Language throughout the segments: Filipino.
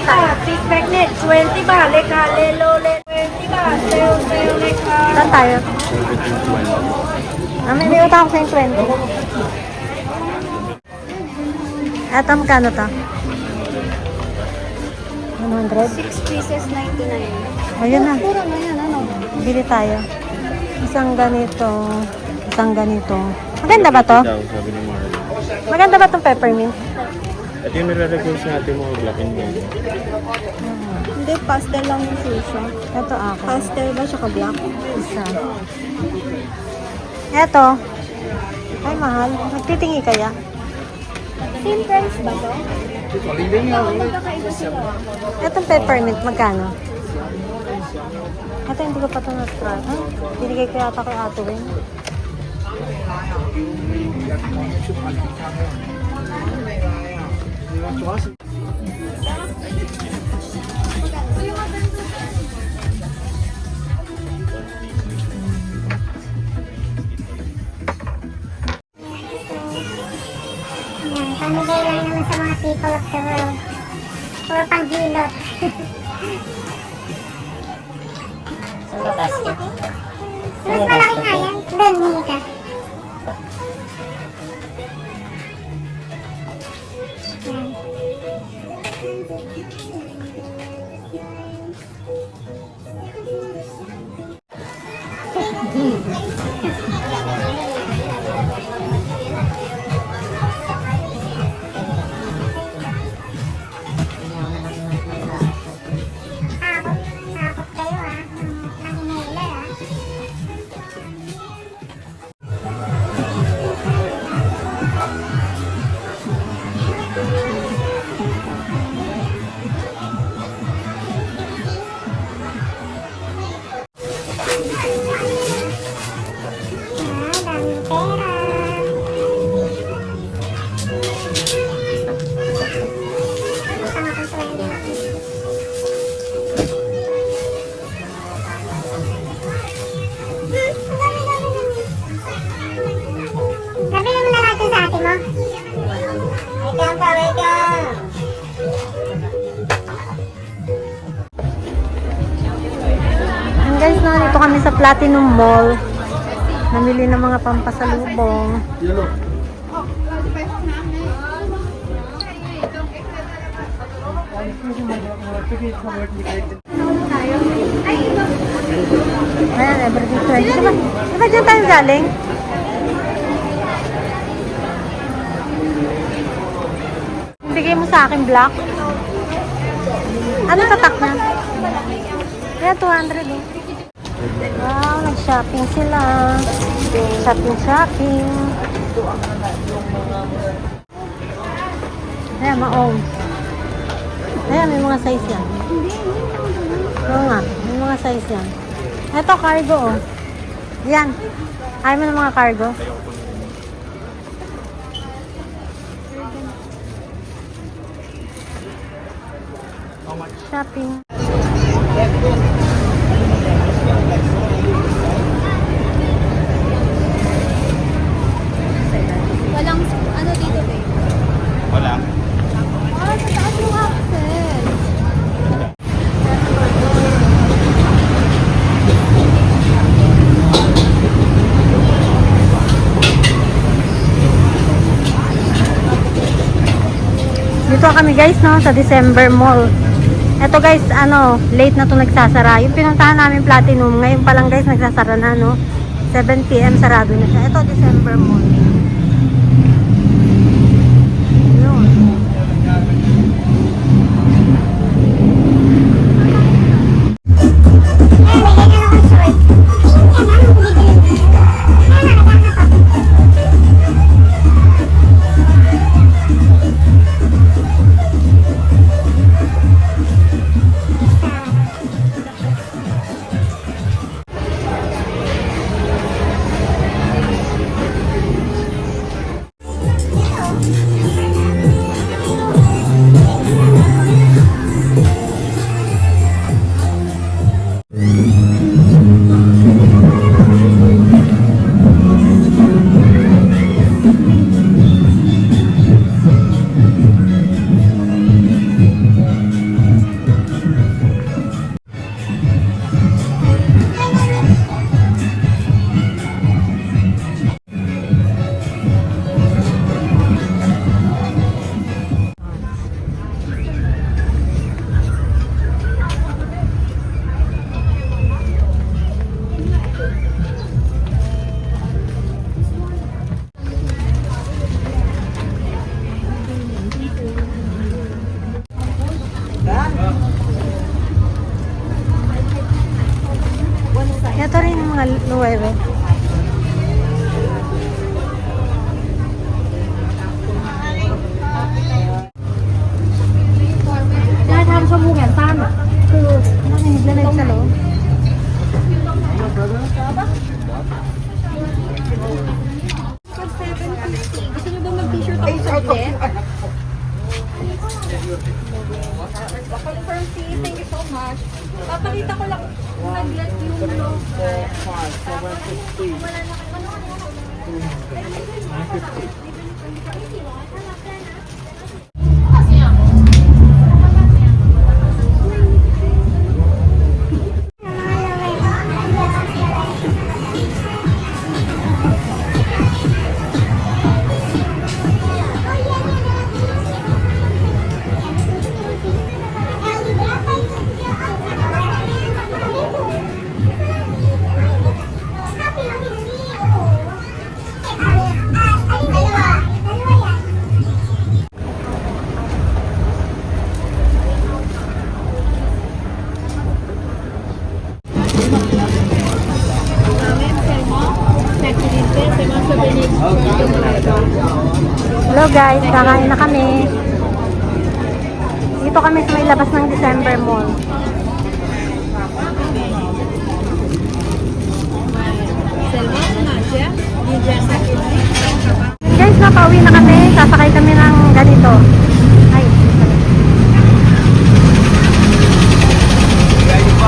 tayo? Big magnet, 20 ba? Leka, lelo, 20 ba? Sayo, leka. Saan tayo? May utang ako sa yung 20. Eto, magkano to? 100? 6 pieces, 99. Ayun na. Puro na yan, ano? Bili tayo. Isang ganito. Isang ganito. Maganda ba to? Daw, sabi ni Marlon. Maganda ba tong peppermint? At yung nilalagay sa natin mo, black and white. Hindi, pastel lang yung siya. Ito ako. Pastel ba siya ka-black? Isa. Eto. Ay, mahal. Nagtitingi kaya? Same price ba to? Magkakaiba sila. Etong peppermint, magkano? Ito, hindi ko pa ito na-try. Ay, binigay ko yata kay Ate Win. Yan, pamigay lang naman sa mga people of the world. Puro panghilot. Mas malaki nga yan. Doon, Mika. Yan. Takot kayo ah. Ang inhaler ah. Daming pera. Tama ko sa inyo. Nabili mo na natin sa ate mo. Wait lang. And guys, nandito kami sa Platinum Mall. Namili ng mga pampasalubong. Ayan, everything 20. Diba dyan tayo galing? Bigay mo sa akin black. Ano tatak na? Kaya 200 eh. Wow, nag-shopping sila. Shopping. Ayan, maong. Ayan, may mga size yan. Oo nga, may mga size yan. Ito, cargo oh. Yan. Ayaw mo ng mga cargo? Shopping. Walang, ano dito ba? Wala. Ah, sa taas yung access. Dito kami guys, no, sa December Mall. Eto guys, late na to nagsasara. Yung pinuntahan namin Platinum, ngayon pa lang guys nagsasara na, no. 7 PM sarado na siya. Ito, December Mall. Yun. Confirm fee. Thank you so much. Papakita ko lang kung nag-let yung ano. Wala na kayo. Hello guys, kakain na kami. Dito kami sa may labas ng December Mall. Guys, napauwi na kami. Sasakay kami ng ganito. Ay, guys, no,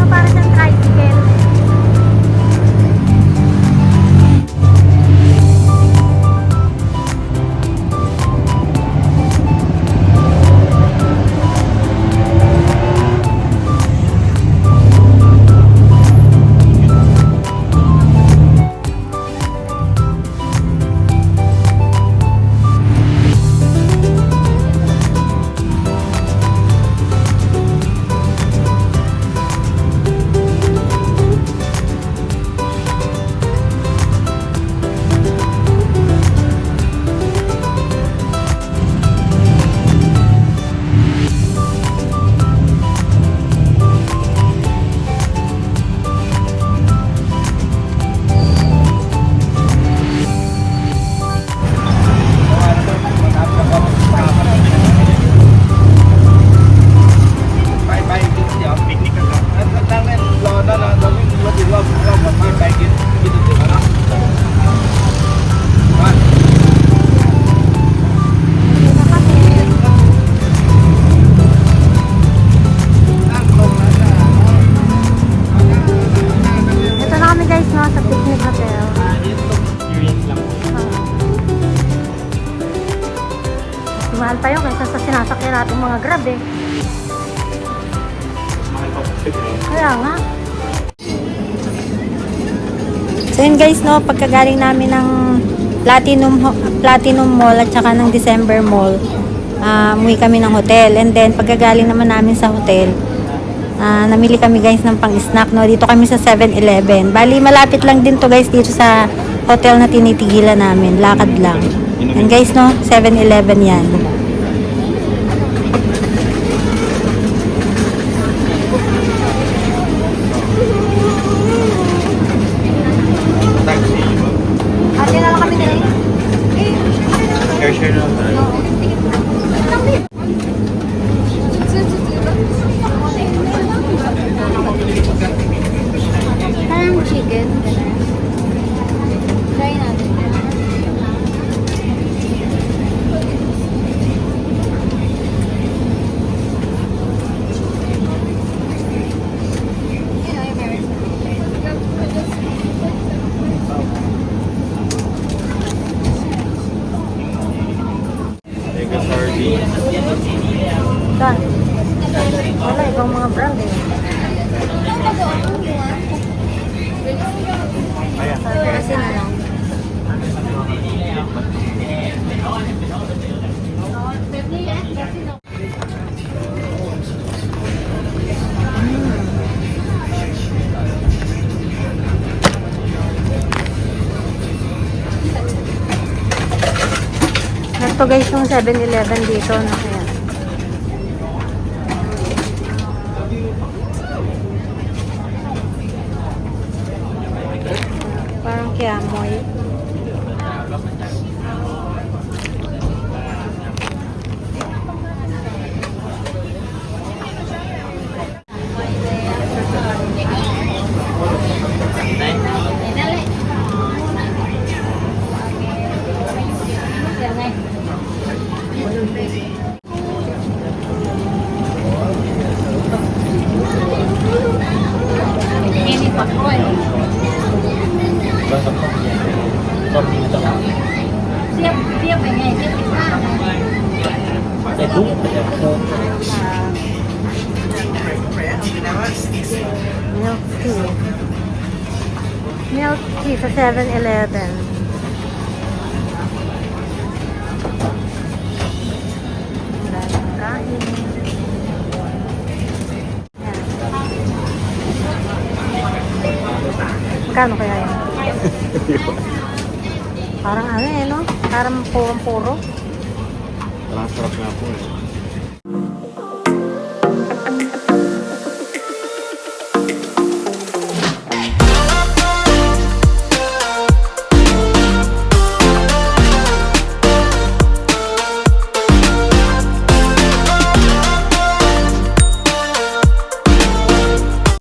para siyang tricycle. Ito na kami guys, no, sa picnic hotel. Experience lang po. Mas mahal pa yun kaysa sa sinasakyan natin mga Grab eh. Mahal pa po siguro. Kaya nga. So yun guys, no, pagkagaling namin ng Platinum Mall at saka ng December Mall, umuwi kami ng hotel. And then pagkagaling naman namin sa hotel, namili kami guys ng pang-snack, no. Dito kami sa 7-Eleven. Bali, malapit lang din to guys dito sa hotel na tinitigilan namin. Lakad lang. And guys, no, 7-Eleven yan. Taxi. Ate na lang kami din. Share na tayo. Parang chicken. Try natin. Mega sardines. Saan? Wala, ibang mga brand eh. Ayan. Kasi na lang. Ito guys, yung 7-Eleven dito. No? Ayan. Parang kiamoy. Siap ini, siap kita. Saya đúng Milk tea. Milk tea sa 7-Eleven. Daming kain. Ayan. Magkano kaya yun? Parang ano eh, no? Parang puro-puro. Parang sarap nga po eh.